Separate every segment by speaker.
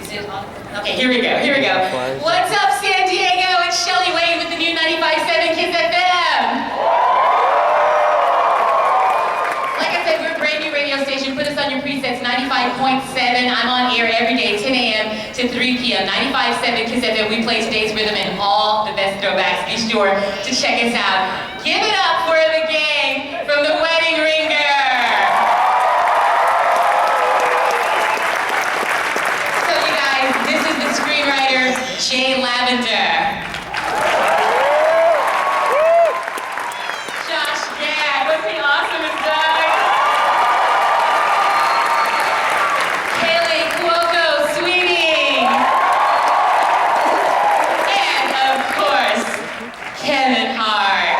Speaker 1: Okay, here we go, here we go. What's up, San Diego? It's Shelly Wade with the new 95.7 Kiss FM. Like I said, we're a brand new radio station. Put us on your presets, 95.7. I'm on air every day, 10 a.m. to 3 p.m. 95.7 Kiss FM. We play today's rhythm and all the best throwbacks. Be sure to check us out. Give it up for the gang from the Wedding Ringer. Jay Lavender. Josh Gad, wasn't he awesome as Doug? Kaley Cuoco, Sweetie. And of course, Kevin Hart.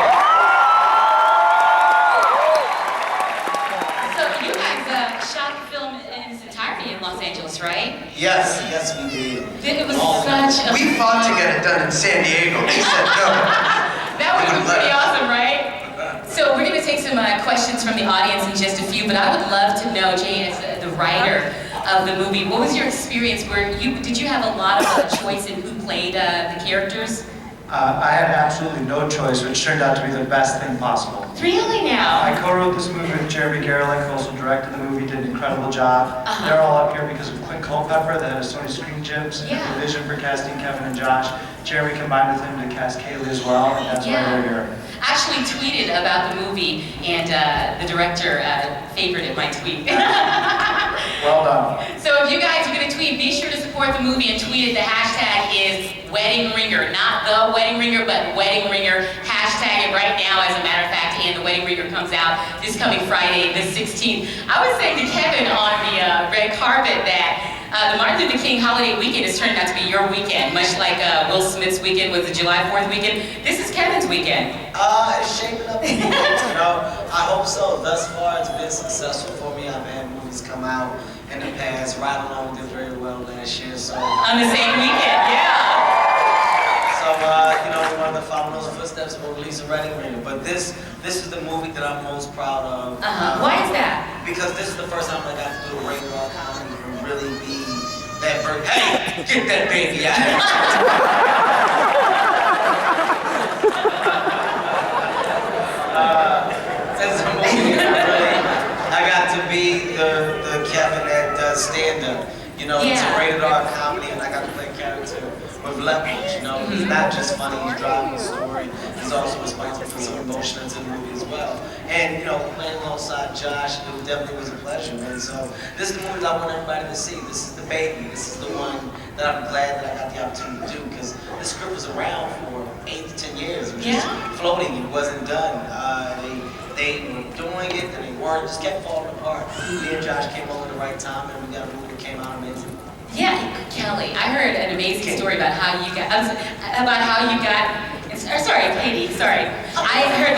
Speaker 1: So you guys shot the film in its entirety in Los Angeles, right?
Speaker 2: Yes, yes we did.
Speaker 1: It was such a
Speaker 2: We fought to get it done in San Diego. They said no.
Speaker 1: That would have been pretty awesome, right? So we're going to take some questions from the audience in just a few, but I would love to know, Jane, as the writer of the movie, what was your experience? Did you have a lot of choice in who played the characters?
Speaker 3: I had absolutely no choice, which turned out to be the best thing possible.
Speaker 1: Really now?
Speaker 3: I co-wrote this movie with Jeremy Garlick, who also directed the movie, did an incredible job. They're all up here because of Clint Culpepper, that has Sony Screen Gems, and the vision for casting Kevin and Josh. Jeremy combined with him to cast Kaley as well, and that's why we're here.
Speaker 1: Actually tweeted about the movie, and the director favorited my tweet.
Speaker 3: Well done.
Speaker 1: So if you guys are going to tweet, be sure to support the movie and tweet it. The hashtag is Wedding Ringer, not the Wedding Ringer, but Wedding Ringer. Hashtag it right now, as a matter of fact, and the Wedding Ringer comes out this coming Friday, the 16th. I was saying to Kevin on the red carpet that the Martin Luther King holiday weekend is turning out to be your weekend, much like Will Smith's weekend was the July 4th weekend. This is Kevin's weekend.
Speaker 2: It's shaping up. I hope so. Thus far, it's been successful for me. I've had movies come out in the past. Ride Along did very well last year, so.
Speaker 1: On the same weekend, yeah.
Speaker 2: So, we wanted to follow those footsteps and release a Wedding Ringer. But this is the movie that I'm most proud of.
Speaker 1: Why is that?
Speaker 2: Because this is the first time I got to do a rated R comedy and really be that bird. Hey, get that baby out of here. This is a movie that I got to be the Kevin that does stand-up. It's a rated R comedy, and I got to play a character with leverage. He's not just funny, he's driving the story. He's also responsible for some emotion into the movie as well. And, playing alongside Josh, it definitely was a pleasure, man. So, this is the movie that I want everybody to see. This is the baby. This is the one that I'm glad that I got the opportunity to do, because this script was around for 8 to 10 years. It was just floating. It wasn't done. They were doing it, and they weren't. Just kept falling apart. Me and Josh came over at the right time, and we got a movie that came out amazing.
Speaker 1: Yeah, Kelly, I heard an amazing story about how you got, sorry, Katie, sorry. I said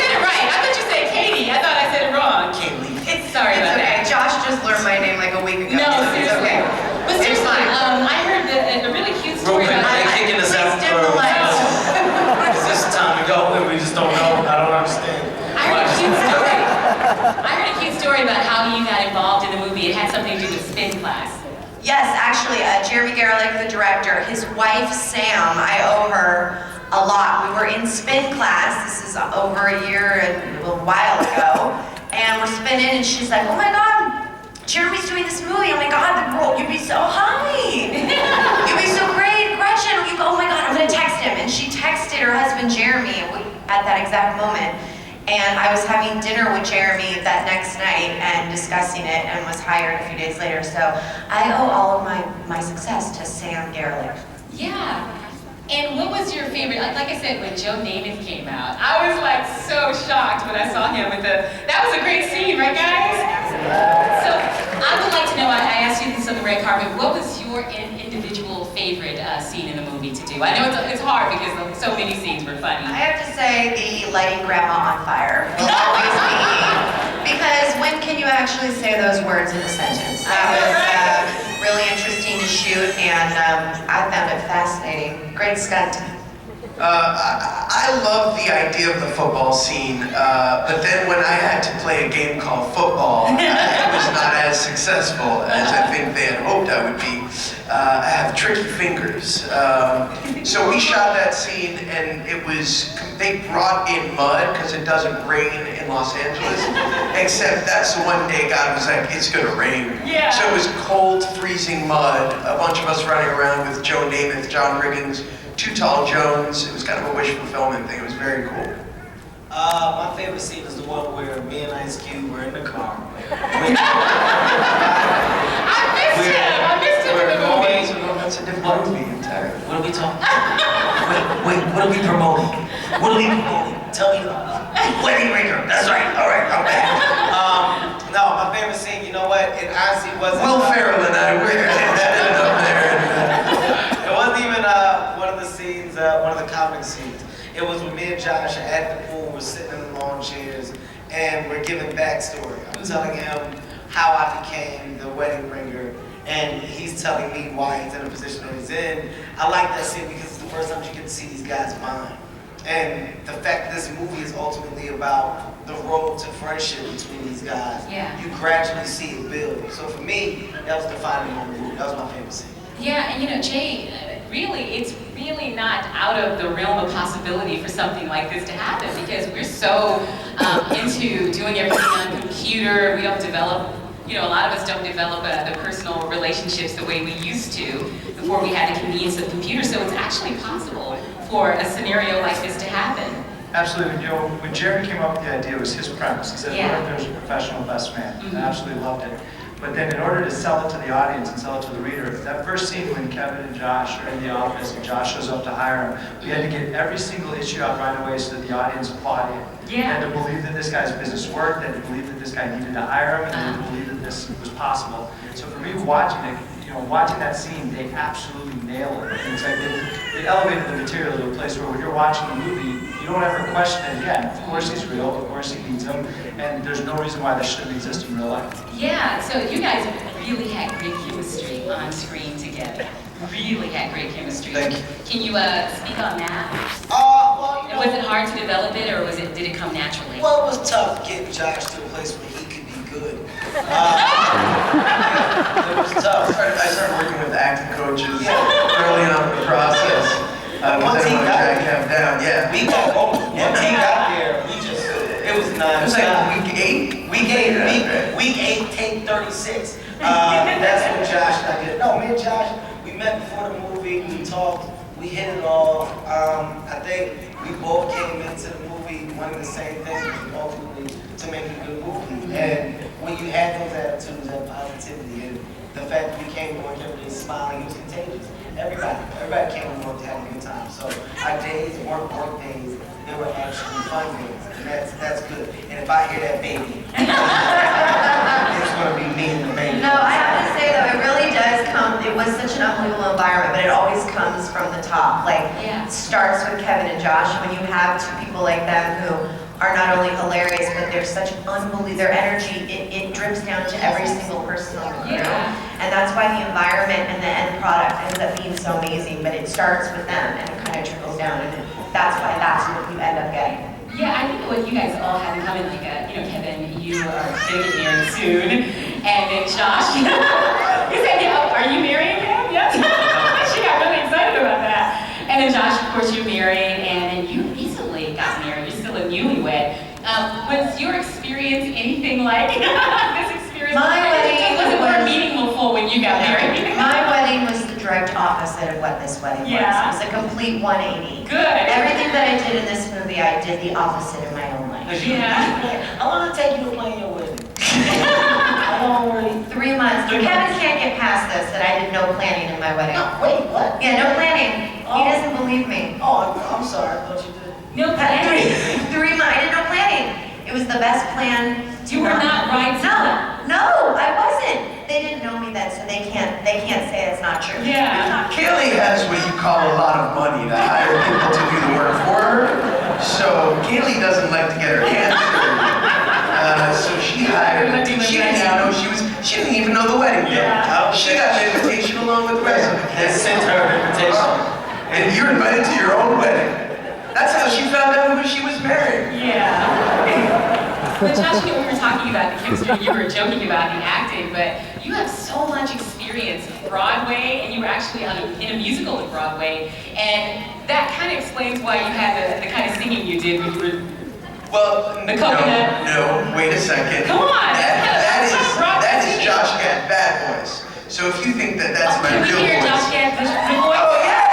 Speaker 1: it right. I thought you said Katie. I thought I said it wrong.
Speaker 2: Kaley.
Speaker 1: Sorry about that.
Speaker 4: Josh just learned my name like a week ago.
Speaker 1: No,
Speaker 4: so
Speaker 1: seriously.
Speaker 4: It's okay.
Speaker 1: But seriously, I heard a really cute story about
Speaker 2: They're kicking us out for is this time to go? And we just don't know. I don't understand.
Speaker 1: I heard a cute story about how you got involved in the movie. It had something to do with spin class.
Speaker 4: Yes, actually, Jeremy Garlick, the director, his wife, Sam, I owe her a lot. We were in spin class. This is over a year and a while ago. And we're spinning, and she's like, oh my God, Jeremy's doing this movie. Oh my God, the role, you'd be so high. You'd be so great, Gretchen. You go, oh my God, I'm gonna text him. And she texted her husband, Jeremy, at that exact moment. And I was having dinner with Jeremy that next night and discussing it, and was hired a few days later. So I owe all of my success to Sam Garlick.
Speaker 1: Yeah. And what was your favorite, like I said, when Joe Namath came out, I was like so shocked when I saw him with that was a great scene, right guys? So I would like to know, I asked you this on the red carpet, what was your individual favorite scene in the movie to do? I know it's hard because so many scenes were funny.
Speaker 4: I have to say the lighting grandma on fire will always be, because when can you actually say those words in a sentence? That was really interesting to shoot, and I found it fascinating. Great stunt.
Speaker 2: I love the idea of the football scene, but then when I had to play a game called football, it was not as successful as I think they had hoped I would be.
Speaker 5: I have tricky fingers. So we shot that scene, and it was, they brought in mud because it doesn't rain in Los Angeles, except that's the one day God was like, it's gonna rain.
Speaker 1: Yeah.
Speaker 5: So it was cold, freezing mud, a bunch of us running around with Joe Namath, John Riggins, Too Tall Jones. It was kind of a wish fulfillment thing. It was very cool.
Speaker 2: My favorite scene is the one where me and Ice Cube were in the car.
Speaker 1: I missed him in the movie.
Speaker 5: That's a different movie entirely.
Speaker 2: What are we talking about? Wait, what are we promoting? What are we promoting? Tell me. Wedding Ringer. That's right. All right, I'm back. No, my favorite scene, you know what? It honestly wasn't.
Speaker 5: Will Ferrell and I were standing up there.
Speaker 2: It wasn't even one of the scenes, one of the comic scenes. It was when me and Josh are at the pool, we're sitting in the lawn chairs, and we're giving backstory. I'm telling him how I became the wedding ringer, and he's telling me why he's in the position that he's in. I like that scene because it's the first time you get to see these guys' mind. And the fact that this movie is ultimately about the road to friendship between these guys, you gradually see it build. So for me, that was defining moment of the movie. That was my favorite scene.
Speaker 1: Yeah, and you know, Jay, really, it's really not out of the realm of possibility for something like this to happen because we're so into doing everything on computer. We don't develop, you know, a lot of us don't develop the personal relationships the way we used to before we had the convenience of computers. So it's actually possible for a scenario like this to happen.
Speaker 3: Absolutely. You know, when Jeremy came up with the idea, it was his premise. He said, what if there's a professional best man? And I absolutely loved it. But then in order to sell it to the audience and sell it to the reader, that first scene when Kevin and Josh are in the office and Josh shows up to hire him, we had to get every single issue out right away so that the audience bought in.
Speaker 1: Yeah.
Speaker 3: And to believe that this guy's business worked, and to believe that this guy needed to hire him, and to believe that this was possible. So for me, watching it, you know, watching that scene, they absolutely nail it. And it's like they elevated the material to a place where when you're watching the movie, you don't ever question it again. Of course he's real, of course he needs him, and there's no reason why this shouldn't exist in real life.
Speaker 1: Yeah, so you guys really had great chemistry on screen together. Really had great chemistry.
Speaker 2: Thank you.
Speaker 1: Can you speak on that?
Speaker 2: Well, you know,
Speaker 1: Was it hard to develop it, or did it come naturally?
Speaker 2: well, it was tough getting Josh to a place where he could be good. It was tough.
Speaker 5: I started working with acting coaches early on in the process.
Speaker 2: Once he got
Speaker 5: Kev down,
Speaker 2: we got rolling. Once he got there, we just, it was
Speaker 5: It
Speaker 2: nice.
Speaker 5: was like week 8?
Speaker 2: Week 8, take 36. That's when Josh and I did. No, me and Josh, we met before the movie, we talked, we hit it off. I think we both came into the movie wanting the same thing, which was ultimately to make a good movie. And when you had those attitudes, that positivity, and the fact that we came to work every day smiling, it was contagious. Everybody came to work to have a good time. So our days, work days, they were actually fun days, and that's good. And if I hear that baby, it's gonna be me and the baby.
Speaker 4: No, I have to say though, it really does come, it was such an unbelievable environment, but it always comes from the top. Like, it starts with Kevin and Josh. When you have two people like them who are not only hilarious, but they're such unbelievable, their energy, it drips down to every single person on the crew. And that's why the environment and the end product ends up being so amazing, but it starts with them and it kind of trickles down, and that's why that's what you end up getting.
Speaker 1: Yeah, I think what you guys all have in common, like, you know, Kevin, you are gonna get married soon, and then Josh, you said, are you marrying him? Yes. She got really excited about that. And then Josh, of course, you're married, and you recently got married. You're still a newlywed. Was your experience anything like this experience?
Speaker 4: My wedding
Speaker 1: was it more meaningful when you got married?
Speaker 4: My wedding was the direct opposite of what this wedding was. It was a complete 180.
Speaker 1: Good.
Speaker 4: Everything that I did in this movie, I did the opposite in my own life.
Speaker 1: Yeah.
Speaker 2: I want to take you to plan your wedding. I don't worry.
Speaker 4: 3 months. Kevin can't get past this, that I did no planning in my wedding.
Speaker 2: Wait, what?
Speaker 4: Yeah, no planning. He doesn't believe me.
Speaker 2: Oh, I'm sorry. I thought you did.
Speaker 1: No planning.
Speaker 4: 3 months. I did no planning. It was the best plan.
Speaker 1: You were not right.
Speaker 4: No, I wasn't. They didn't know me then, so they can't say it's not true.
Speaker 1: Yeah.
Speaker 5: Kaley has what you call a lot of money to hire people to do the work for her. So Kaley doesn't like to get her hands dirty. So she hired. She didn't even know the wedding day. She got an invitation along with the rest of the
Speaker 2: They
Speaker 5: kids.
Speaker 2: sent her an invitation.
Speaker 5: And you're invited to your own wedding. That's how she found out who she was marrying.
Speaker 1: Yeah. But Josh, you know, we were talking about the chemistry, you were joking about the acting, but you have so much experience experience Broadway, and you were actually in a musical at Broadway, and that kind of explains why you had the kind of singing you did when you were.
Speaker 5: Well,
Speaker 1: The coconut.
Speaker 5: no, wait a second.
Speaker 1: Come on,
Speaker 5: That is Josh Gad, Bad Boys. So if you think that that's my
Speaker 1: can
Speaker 5: real
Speaker 1: we hear
Speaker 5: voice.
Speaker 1: Josh Gad, the voice?
Speaker 5: Oh yeah!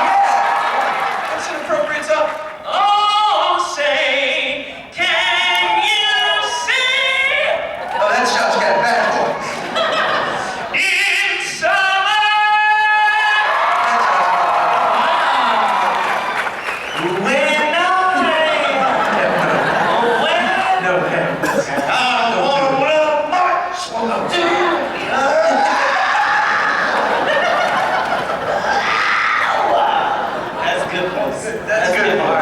Speaker 5: Yeah! That's an appropriate song. Oh, say, can you see? Oh, that's Josh Gad, Bad Boys. In summer! That's when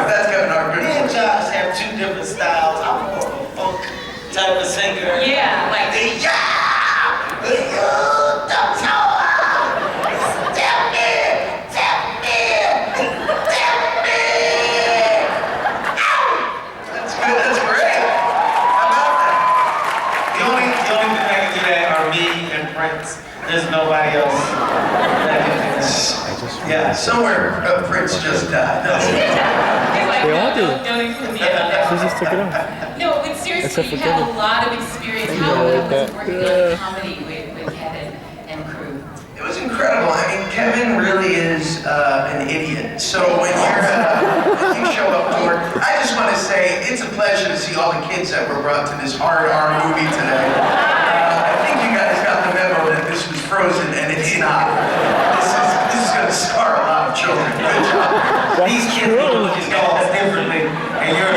Speaker 2: two different styles. I'm more of a funk type of singer.
Speaker 1: Yeah, like
Speaker 5: That's good, that's great. How about that?
Speaker 2: The only people that can do that are me and Prince. There's nobody else that can do that.
Speaker 5: Yeah, somewhere Prince just died.
Speaker 1: It's like,
Speaker 6: They all do.
Speaker 1: don't include me in that.
Speaker 6: She just took it off.
Speaker 1: No, but seriously,
Speaker 6: Except for
Speaker 1: you have a
Speaker 6: Kevin.
Speaker 1: lot of experience.
Speaker 6: Yeah,
Speaker 1: How was
Speaker 6: that-
Speaker 1: working on comedy with Kevin and crew?
Speaker 5: It was incredible. I mean, Kevin really is an idiot. So when you show up to work, I just want to say it's a pleasure to see all the kids that were brought to this hard R movie today. I think you guys got the memo that this was Frozen, and it's not. This is going to scar a lot of children. Good job.
Speaker 2: These kids look at dolls differently, and you're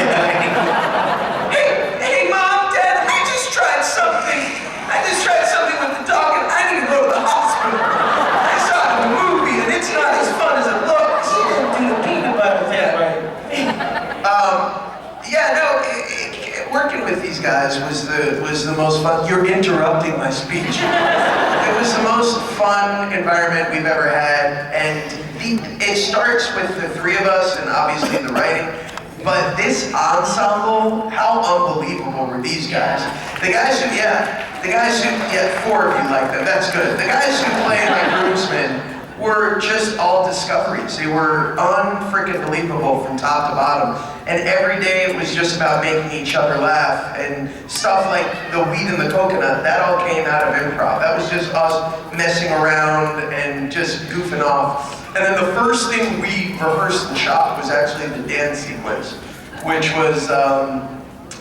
Speaker 5: Hey, Mom, Dad, I just tried something. I just tried something with the dog, and I need to go to the hospital. I saw it in the movie, and it's not as fun as it looks.
Speaker 2: do the peanut butter thing, right?
Speaker 5: Yeah, no, working with these guys was the most fun. You're interrupting my speech. It was the most fun environment we've ever had, and it starts with the three of us, and obviously the writing. But this ensemble, how unbelievable were these guys? The guys who, four of you like them, that's good. The guys who played my groomsmen were just all discoveries. They were unfreaking believable from top to bottom. And every day it was just about making each other laugh. And stuff like the weed and the coconut, that all came out of improv. That was just us messing around and just goofing off. And then the first thing we rehearsed in the shop was actually the dance sequence, which was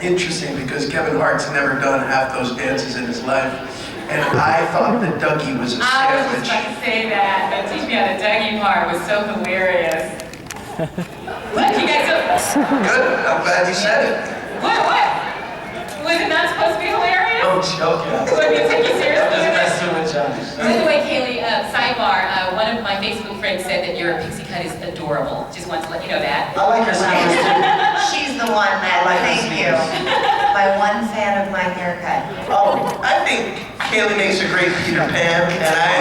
Speaker 5: interesting because Kevin Hart's never done half those dances in his life. And I thought that Dougie was a
Speaker 1: I was just
Speaker 5: savage.
Speaker 1: about to say that, but teach me how the Dougie part was so hilarious. What? You guys
Speaker 5: Good, I'm glad you said it.
Speaker 1: What? Was it not supposed to be hilarious?
Speaker 2: I'm joking.
Speaker 1: Let me take you seriously.
Speaker 2: I'm just messing with Josh.
Speaker 1: By the way, Kaley, sidebar, one of my Facebook friends said that your pixie cut is adorable. Just wanted to let you know that.
Speaker 2: I like her sneakers too.
Speaker 4: She's the one that,
Speaker 2: I like
Speaker 4: thank
Speaker 2: the
Speaker 4: you.
Speaker 2: sneakers.
Speaker 4: My one fan of my haircut.
Speaker 5: Oh, I think Kaley makes a great Peter Pan, and I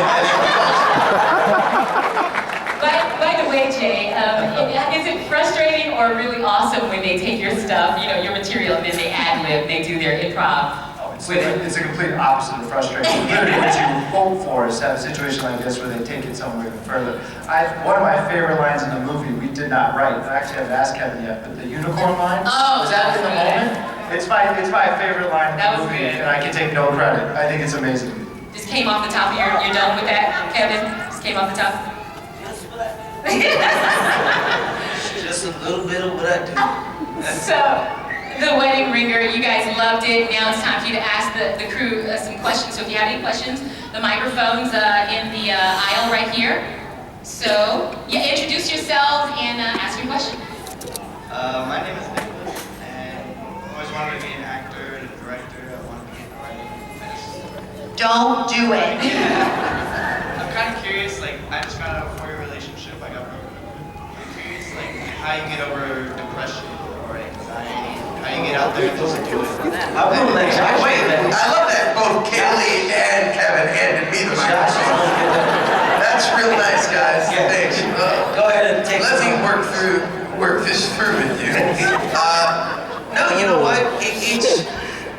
Speaker 1: By the way, Jay, is it frustrating or really awesome when they take your stuff, your material, and then they ad-lib, they do their improv?
Speaker 3: It's a complete opposite of frustration. Literally what you hope for is to have a situation like this where they take it somewhere even further. One of my favorite lines in the movie we did not write, I actually haven't asked Kevin yet, but the unicorn line,
Speaker 1: Oh,
Speaker 3: was that in the
Speaker 1: that was
Speaker 3: moment? It's my favorite line in
Speaker 1: That
Speaker 3: the
Speaker 1: was
Speaker 3: movie,
Speaker 1: good.
Speaker 3: and I can take no credit. I think it's amazing.
Speaker 1: Just came off the top of you're done with that, Kevin? Just came off the top?
Speaker 2: Just a little bit of what I do.
Speaker 1: So, The Wedding Ringer, you guys loved it. Now it's time for you to ask the crew some questions. So if you have any questions, the microphone's in the aisle right here. So, yeah, introduce yourselves and ask your question.
Speaker 7: My name is Nicholas, and I always wanted to be an actor and a director. I want to be a writer.
Speaker 4: Don't do it.
Speaker 7: I'm kind of curious, I just found out before your relationship, I got broken up. I'm curious, how you get over depression or anxiety, how you get out there and just do it.
Speaker 2: I will let Josh
Speaker 5: Wait, I love that both Kaley and Kevin handed me the
Speaker 2: Josh is
Speaker 5: microphone.
Speaker 2: gonna get that.
Speaker 5: That's real nice, guys.
Speaker 2: Yeah.
Speaker 5: Thanks.
Speaker 2: Go ahead and take
Speaker 5: Let me
Speaker 2: some.
Speaker 5: work this through with you. No, you know what?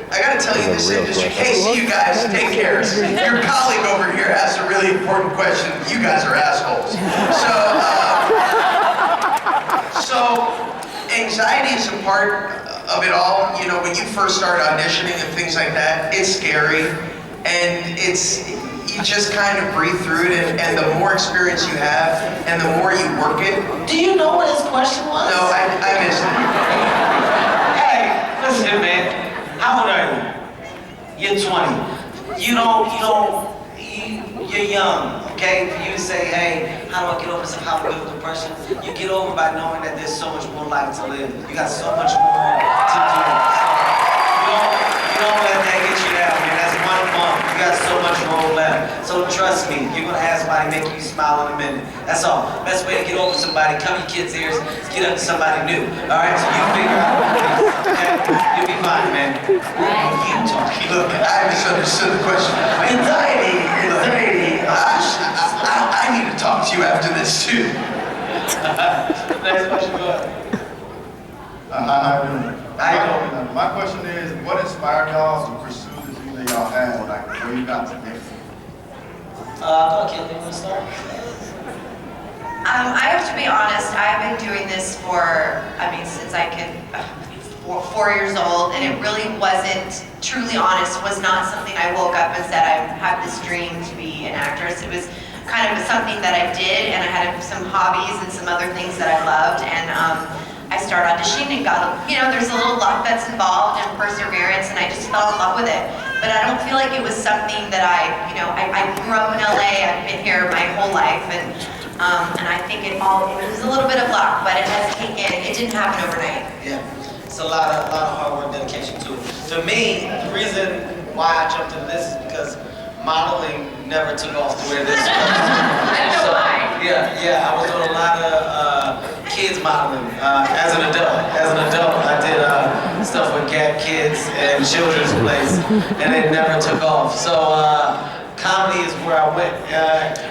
Speaker 5: I gotta tell you, this industry. Hey, see you guys. Take care. Your colleague over here asked a really important question. You guys are assholes. So anxiety is a part of it all. You know, when you first start auditioning and things like that, it's scary, and you just kind of breathe through it, and the more experience you have, and the more you work it.
Speaker 2: Do you know what his question was?
Speaker 5: No, I missed it.
Speaker 2: Hey, listen, man. How old are you? You're 20. You're young, okay? For you to say, hey, how do I get over some holiday depression? You get over by knowing that there's so much more life to live. You got so much more to do. You don't let that get you down, man. That's 1 month. You got so much road left. So trust me, you're gonna have somebody make you smile in a minute. That's all. Best way to get over somebody, cover your kids' ears, is get up to somebody new. All right? So you figure out what it is, okay? You'll be fine, man. You talking.
Speaker 5: Look, I misunderstood the question. Anxiety. I need to talk to you after this too.
Speaker 2: Next question, go ahead.
Speaker 6: How you doing?
Speaker 2: How you doing?
Speaker 6: My question is, what inspired y'all to pursue the dream that y'all had, like where you got to next?
Speaker 2: Go ahead, Kelly, you wanna start?
Speaker 4: I have to be honest, I've been doing this for, since I could, 4 years old, and it really wasn't, truly honest, was not something I woke up and said, I have this dream to be an actress. It was kind of something that I did, and I had some hobbies and some other things that I loved, and I started auditioning and got, there's a little luck that's involved and perseverance, and I just fell in love with it. But I don't feel like it was something that I grew up in LA, I've been here my whole life, and I think it was a little bit of luck, but it has taken, it didn't happen overnight.
Speaker 2: Yeah, it's a lot of hard work, dedication to it. For me, the reason why I jumped into this is because modeling never took off the way this was.
Speaker 1: I don't know why.
Speaker 2: Yeah, I was doing a lot of kids modeling as an adult. I did stuff with Gap Kids and children's plays, and it never took off. So comedy is where I went.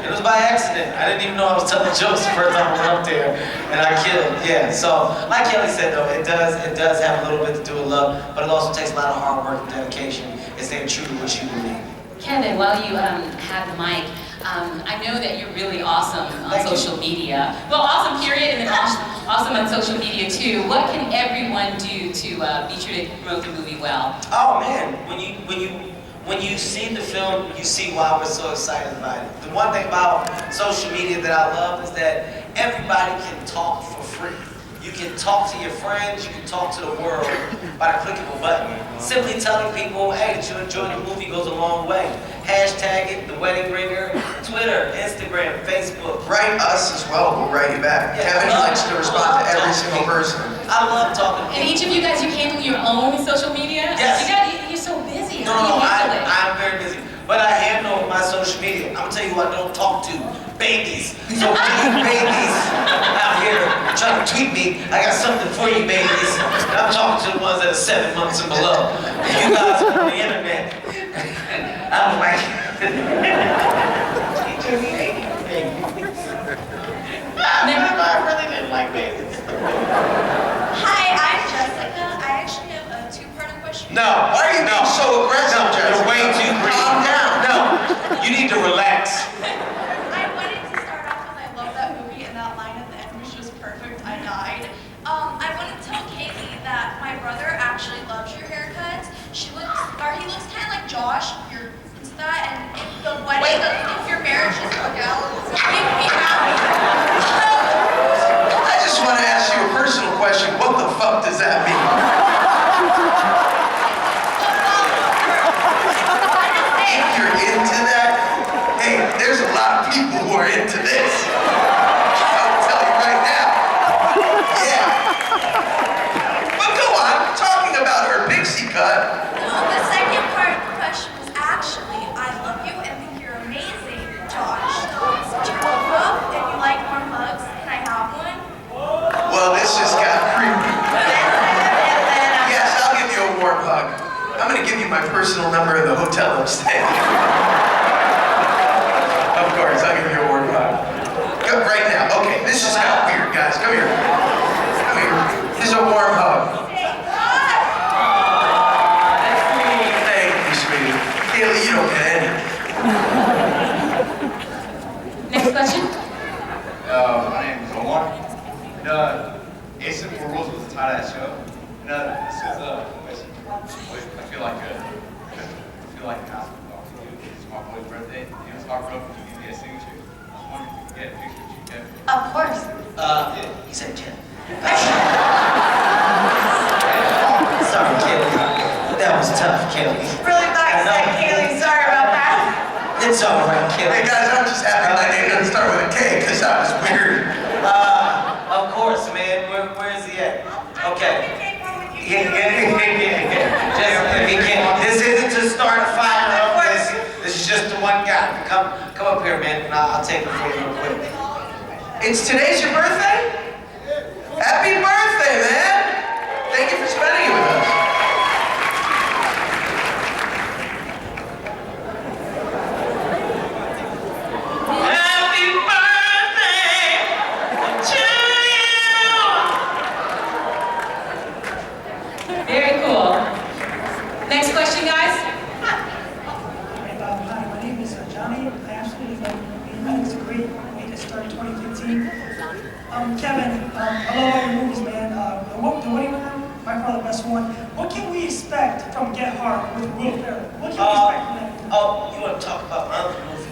Speaker 2: It was by accident. I didn't even know I was telling jokes the first time I went up there, and I killed. Yeah. So like Kelly said though, it does have a little bit to do with love, but it also takes a lot of hard work and dedication and staying true to what you believe.
Speaker 1: Kevin, while you have the mic, I know that you're really awesome on social media. Well, awesome period, and then awesome on social media too. What can everyone do to be sure to promote the movie well?
Speaker 2: Oh man, when you see the film, you see why we're so excited about it. The one thing about social media that I love is that everybody can talk for free. You can talk to your friends, you can talk to the world by the click of a button. Simply telling people, hey, that you enjoyed the movie goes a long way. Hashtag it, The Wedding Ringer, Twitter, Instagram, Facebook.
Speaker 5: Write us as well, we'll write you back.
Speaker 2: Yeah,
Speaker 5: Kevin likes to respond to every single person.
Speaker 2: I love talking to
Speaker 1: And
Speaker 2: people.
Speaker 1: each of you guys, you handle your own social media?
Speaker 2: Yes.
Speaker 1: You're so busy.
Speaker 2: No,
Speaker 1: How do you handle it?
Speaker 2: I'm very busy. But I handle my social media. I'm gonna tell you who I don't talk to. Babies. So any babies out here trying to tweet me, I got something for you babies. And I'm talking to the ones that are 7 months and below. You guys are on the internet. I'm like, I really didn't like babies.
Speaker 8: Hi, I'm Jessica. I actually have a two-part question.
Speaker 2: No.
Speaker 5: Why are you being so aggressive,
Speaker 2: No,
Speaker 5: Jessica?
Speaker 2: you're way too green.
Speaker 5: Calm down.
Speaker 2: No, you need to relax.
Speaker 8: I wanted to start off with I love that movie, and that line at the end was just perfect. I died. I want to tell Kaley that my brother actually loves your haircuts. He looks kind of like Josh. You're into that, and if the wedding, if your marriage doesn't work out, make me happy.
Speaker 5: I just want to ask you a personal question. What the fuck does that mean? If you're into that, hey, there's a lot of people who are into this. I'll tell you right now. Yeah. But go on, talking about her pixie cut.
Speaker 8: The second part of the question was actually, I love you and think you're amazing, Josh. So you woke up and you like warm hugs. Can I have one?
Speaker 5: Well, this just got creepy. Yes, I'll give you a warm hug. I'm gonna give you my personal number in the hotel upstairs. Of course, I'll give you a warm hug. Go right now. Okay, this just got weird, guys. Come here. Come here. This is a warm hug. Thank you, sweetie. Kaley, you don't get any.
Speaker 7: Ace and Four Rules was the title of that show. And this is I feel like a hospital. It's my boy's birthday. He was talking about if you get a signature. I was wondering if you could get a picture of you, Kevin.
Speaker 4: Of course.
Speaker 2: He said Jen. Sorry, Kelly. That was tough, Kelly.
Speaker 4: Really thought you said Kaley. Sorry about that.
Speaker 2: It's all right, Kelly.
Speaker 5: Hey guys, I'm just happy my name doesn't start with a K, because that was weird.
Speaker 2: Of course, man. Where is he at? Okay. Yeah. Just, if he can't. This isn't to start a fire up. This is just the one guy. Come up here, man, and I'll take it for you real quick.
Speaker 5: Today's your birthday? Happy birthday, man! Thank you for spending it with us.
Speaker 2: Happy birthday to you!
Speaker 1: Very cool. Next question, guys.
Speaker 9: Hi, my name is Johnny. I absolutely love the movie. I think it's a great way to start 2015. Kevin, I love all your movies, man. The Wedding Ringer, by far the best one. What can we expect from Get Hart with Will Ferrell? What can we expect from that?
Speaker 2: Oh, you want to talk about my other movie?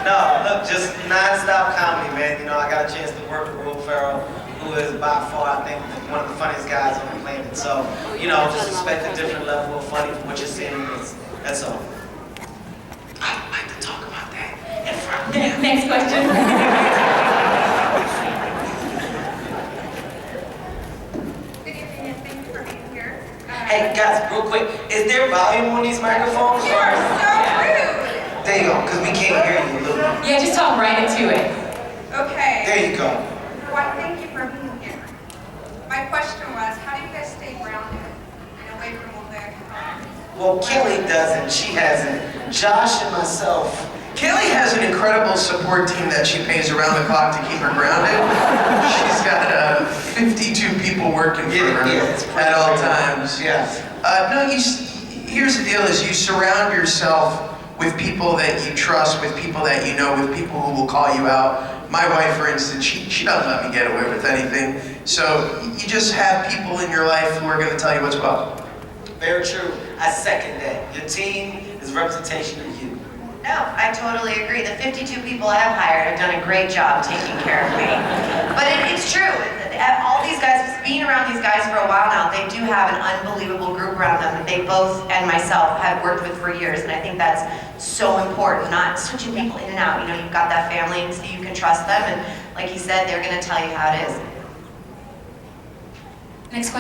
Speaker 2: No, look, just non-stop comedy, man. You know, I got a chance to work with Will Ferrell, who is by far, I think, one of the funniest guys on the planet. So, you know, just expect a different level of funny from what you're seeing. That's all. I'd like to talk about that in front of you.
Speaker 1: Next question.
Speaker 8: Good evening and thank you for being here.
Speaker 2: Hey, guys, real quick, is there volume on these microphones?
Speaker 8: You are so rude.
Speaker 2: There you go, because we can't hear you a little bit.
Speaker 1: Yeah, just talk right into it.
Speaker 8: Okay.
Speaker 2: There you go.
Speaker 8: Well, thank you for being here. My question was, how do you guys stay grounded and away from all the
Speaker 2: Well, Kelly doesn't, she hasn't. Josh and myself.
Speaker 5: Kaley has an incredible support team that she pays around the clock to keep her grounded. She's got 52 people working for her at all times.
Speaker 2: Yeah.
Speaker 5: No, here's the deal: is you surround yourself with people that you trust, with people that you know, with people who will call you out. My wife, for instance, she doesn't let me get away with anything. So you just have people in your life who are going to tell you what's what.
Speaker 2: Very true. I second that. Your team is a representation of you.
Speaker 4: No, I totally agree. The 52 people I've hired have done a great job taking care of me. But it's true. All these guys, being around these guys for a while now, they do have an unbelievable group around them that they both and myself have worked with for years. And I think that's so important, not switching people in and out. You know, you've got that family so you can trust them. And like he said, they're going to tell you how it is.
Speaker 1: Next question.